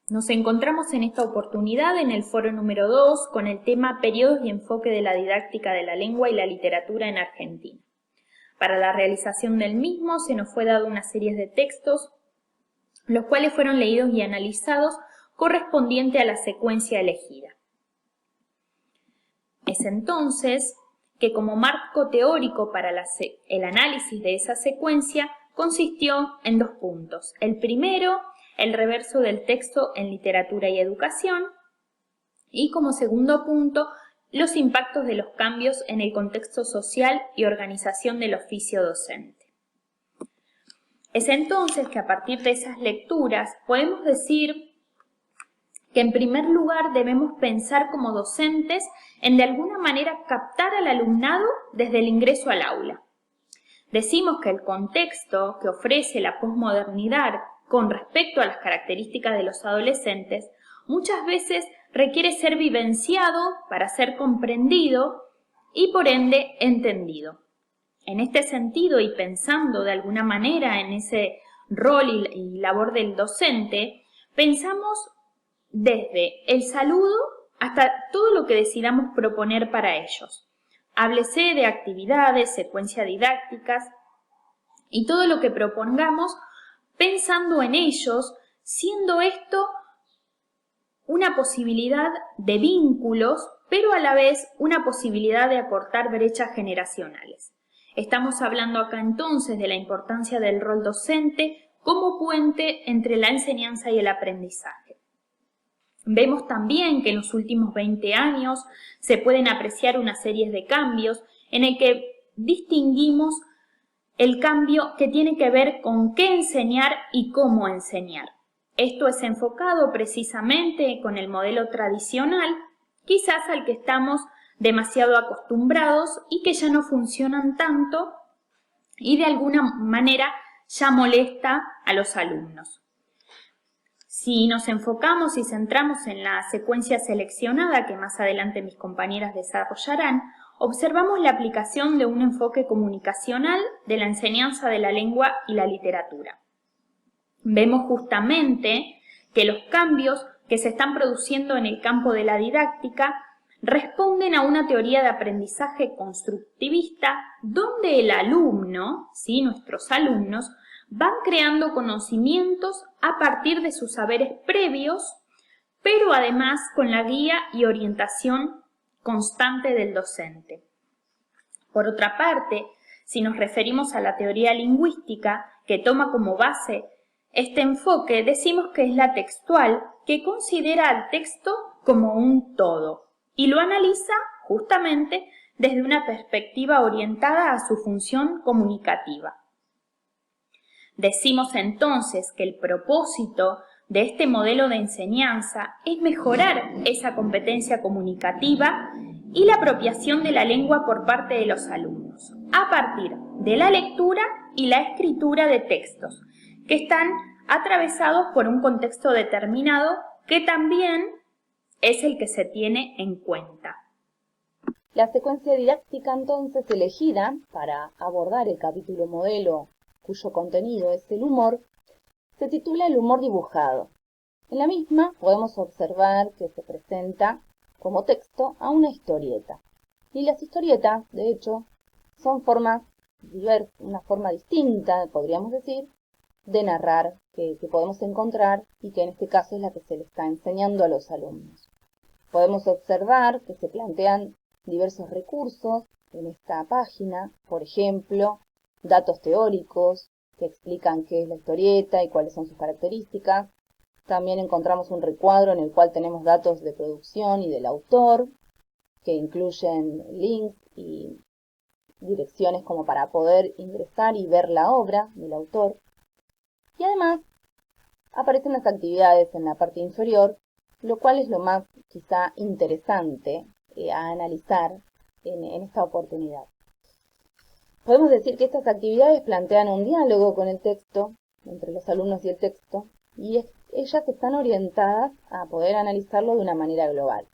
Nos encontramos en esta oportunidad en el foro número 2 con el tema Periodos y enfoque de la didáctica de la lengua y la literatura en Argentina. Para la realización del mismo se nos fue dado una serie de textos, los cuales fueron leídos y analizados correspondiente a la secuencia elegida. Es entonces que como marco teórico para el análisis de esa secuencia consistió en 2 puntos. El primero, el reverso del texto en literatura y educación, y como segundo punto, los impactos de los cambios en el contexto social y organización del oficio docente. Es entonces que a partir de esas lecturas podemos decir que en primer lugar debemos pensar como docentes en de alguna manera captar al alumnado desde el ingreso al aula. Decimos que el contexto que ofrece la posmodernidad con respecto a las características de los adolescentes muchas veces requiere ser vivenciado para ser comprendido y por ende entendido. En este sentido y pensando de alguna manera en ese rol y labor del docente, pensamos desde el saludo hasta todo lo que decidamos proponer para ellos. Háblese de actividades, secuencias didácticas y todo lo que propongamos pensando en ellos, siendo esto una posibilidad de vínculos, pero a la vez una posibilidad de acortar brechas generacionales. Estamos hablando acá entonces de la importancia del rol docente como puente entre la enseñanza y el aprendizaje. Vemos también que en los últimos 20 años se pueden apreciar una serie de cambios en el que distinguimos el cambio que tiene que ver con qué enseñar y cómo enseñar. Esto es enfocado precisamente con el modelo tradicional, quizás al que estamos demasiado acostumbrados y que ya no funcionan tanto y de alguna manera ya molesta a los alumnos. Si nos enfocamos y centramos en la secuencia seleccionada que más adelante mis compañeras desarrollarán, observamos la aplicación de un enfoque comunicacional de la enseñanza de la lengua y la literatura. Vemos justamente que los cambios que se están produciendo en el campo de la didáctica responden a una teoría de aprendizaje constructivista donde el alumno, ¿sí? Nuestros alumnos, van creando conocimientos a partir de sus saberes previos, pero además con la guía y orientación constante del docente. Por otra parte, si nos referimos a la teoría lingüística, que toma como base este enfoque, decimos que es la textual, que considera al texto como un todo y lo analiza justamente desde una perspectiva orientada a su función comunicativa. Decimos entonces que el propósito de este modelo de enseñanza es mejorar esa competencia comunicativa y la apropiación de la lengua por parte de los alumnos, a partir de la lectura y la escritura de textos, que están atravesados por un contexto determinado que también es el que se tiene en cuenta. La secuencia didáctica entonces elegida para abordar el capítulo modelo cuyo contenido es el humor, se titula El humor dibujado. En la misma podemos observar que se presenta como texto a una historieta. Y las historietas, de hecho, son formas diversas, una forma distinta, podríamos decir, de narrar que podemos encontrar y que en este caso es la que se le está enseñando a los alumnos. Podemos observar que se plantean diversos recursos en esta página, por ejemplo, datos teóricos que explican qué es la historieta y cuáles son sus características. También encontramos un recuadro en el cual tenemos datos de producción y del autor, que incluyen links y direcciones como para poder ingresar y ver la obra del autor. Y además aparecen las actividades en la parte inferior, lo cual es lo más quizá interesante a analizar en esta oportunidad. Podemos decir que estas actividades plantean un diálogo con el texto, entre los alumnos y el texto, y ellas están orientadas a poder analizarlo de una manera global.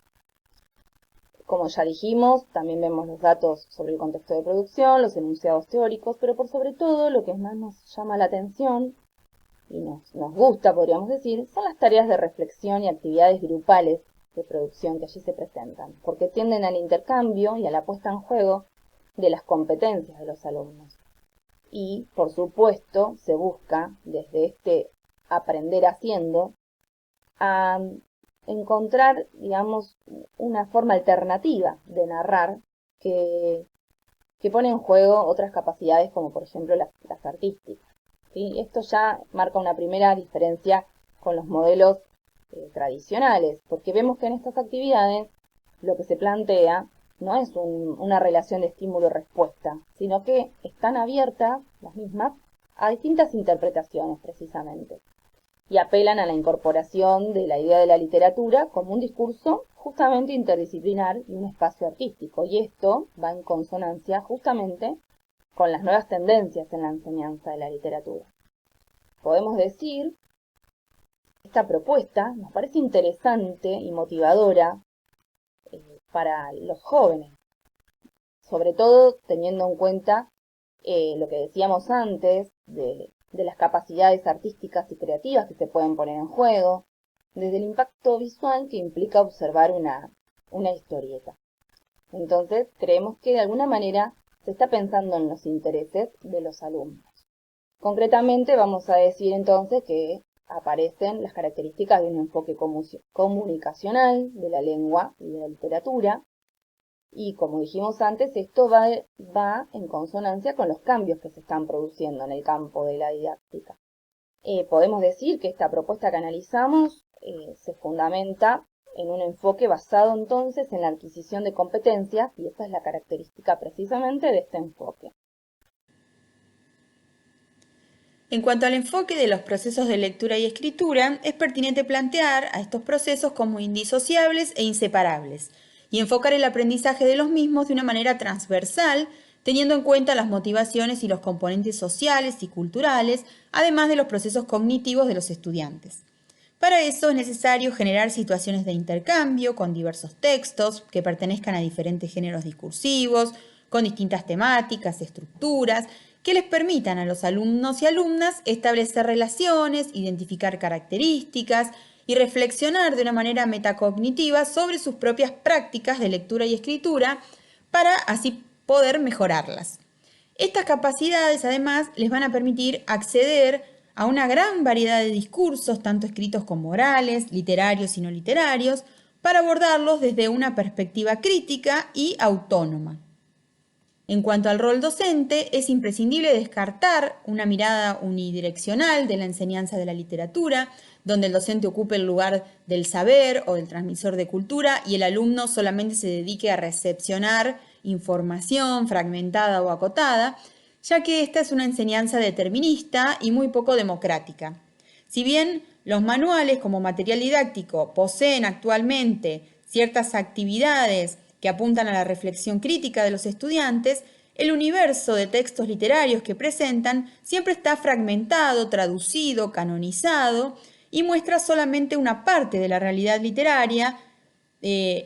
Como ya dijimos, también vemos los datos sobre el contexto de producción, los enunciados teóricos, pero por sobre todo lo que más nos llama la atención y nos gusta, podríamos decir, son las tareas de reflexión y actividades grupales de producción que allí se presentan, porque tienden al intercambio y a la puesta en juego de las competencias de los alumnos. Y, por supuesto, se busca, desde este aprender haciendo, a encontrar, digamos, una forma alternativa de narrar que pone en juego otras capacidades, como por ejemplo las artísticas. ¿Sí? Esto ya marca una primera diferencia con los modelos tradicionales, porque vemos que en estas actividades lo que se plantea no es una relación de estímulo-respuesta, sino que están abiertas las mismas a distintas interpretaciones precisamente, y apelan a la incorporación de la idea de la literatura como un discurso justamente interdisciplinar y un espacio artístico, y esto va en consonancia justamente con las nuevas tendencias en la enseñanza de la literatura. Podemos decir que esta propuesta nos parece interesante y motivadora para los jóvenes, sobre todo teniendo en cuenta lo que decíamos antes de las capacidades artísticas y creativas que se pueden poner en juego, desde el impacto visual que implica observar una historieta. Entonces, creemos que de alguna manera se está pensando en los intereses de los alumnos. Concretamente, vamos a decir entonces que aparecen las características de un enfoque comunicacional de la lengua y de la literatura, y como dijimos antes, esto va en consonancia con los cambios que se están produciendo en el campo de la didáctica. Podemos decir que esta propuesta que analizamos se fundamenta en un enfoque basado entonces en la adquisición de competencias, y esa es la característica precisamente de este enfoque. En cuanto al enfoque de los procesos de lectura y escritura, es pertinente plantear a estos procesos como indisociables e inseparables, y enfocar el aprendizaje de los mismos de una manera transversal, teniendo en cuenta las motivaciones y los componentes sociales y culturales, además de los procesos cognitivos de los estudiantes. Para eso es necesario generar situaciones de intercambio con diversos textos que pertenezcan a diferentes géneros discursivos, con distintas temáticas, estructuras, que les permitan a los alumnos y alumnas establecer relaciones, identificar características y reflexionar de una manera metacognitiva sobre sus propias prácticas de lectura y escritura para así poder mejorarlas. Estas capacidades, además, les van a permitir acceder a una gran variedad de discursos, tanto escritos como orales, literarios y no literarios, para abordarlos desde una perspectiva crítica y autónoma. En cuanto al rol docente, es imprescindible descartar una mirada unidireccional de la enseñanza de la literatura, donde el docente ocupe el lugar del saber o del transmisor de cultura y el alumno solamente se dedique a recepcionar información fragmentada o acotada, ya que esta es una enseñanza determinista y muy poco democrática. Si bien los manuales como material didáctico poseen actualmente ciertas actividades que apuntan a la reflexión crítica de los estudiantes, el universo de textos literarios que presentan siempre está fragmentado, traducido, canonizado y muestra solamente una parte de la realidad literaria,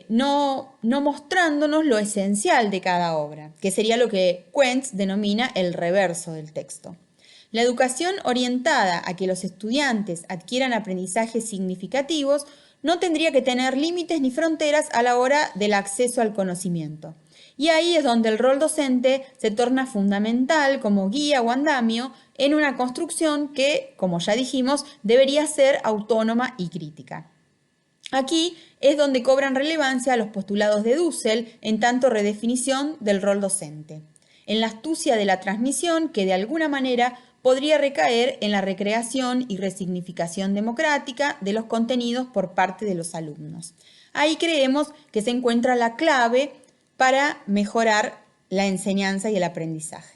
no mostrándonos lo esencial de cada obra, que sería lo que Kuentz denomina el reverso del texto. La educación orientada a que los estudiantes adquieran aprendizajes significativos no tendría que tener límites ni fronteras a la hora del acceso al conocimiento. Y ahí es donde el rol docente se torna fundamental como guía o andamio en una construcción que, como ya dijimos, debería ser autónoma y crítica. Aquí es donde cobran relevancia los postulados de Dussel en tanto redefinición del rol docente, en la astucia de la transmisión que de alguna manera podría recaer en la recreación y resignificación democrática de los contenidos por parte de los alumnos. Ahí creemos que se encuentra la clave para mejorar la enseñanza y el aprendizaje.